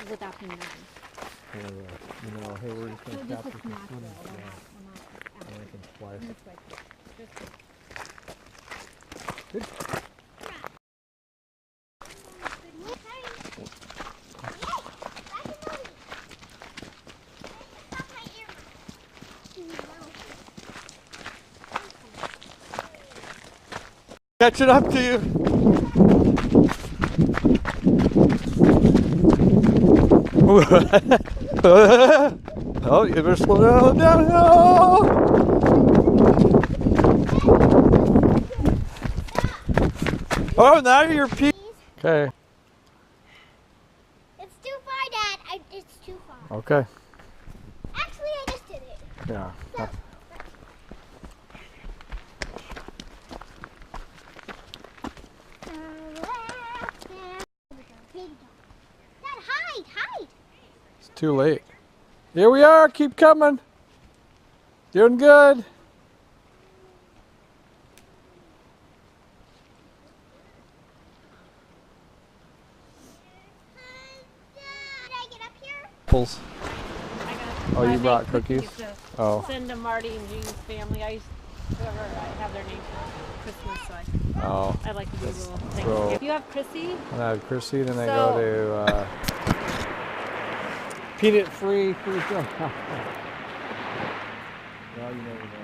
without being done. You know, hey, we're just going to Just capture a some snack footage. though. We're Yeah. not And I can splice it. just like this. Good. Catch it up to you. Oh, you better slow down. Oh, now you're peeing. Okay. It's too far, Dad. It's too far. Okay. Actually, I just did it. Yeah. So, Dad, hide! It's too late. Here we are. Keep coming. Doing good. Did I get up here? Apples. Oh, I you made brought cookies? to Oh. send to Marty and Jean's family. Whoever I have their name for Christmas, so I like to do a little thing. So, If you have Chrissy, and I have Chrissy, then I go to peanut free. Well, you never know.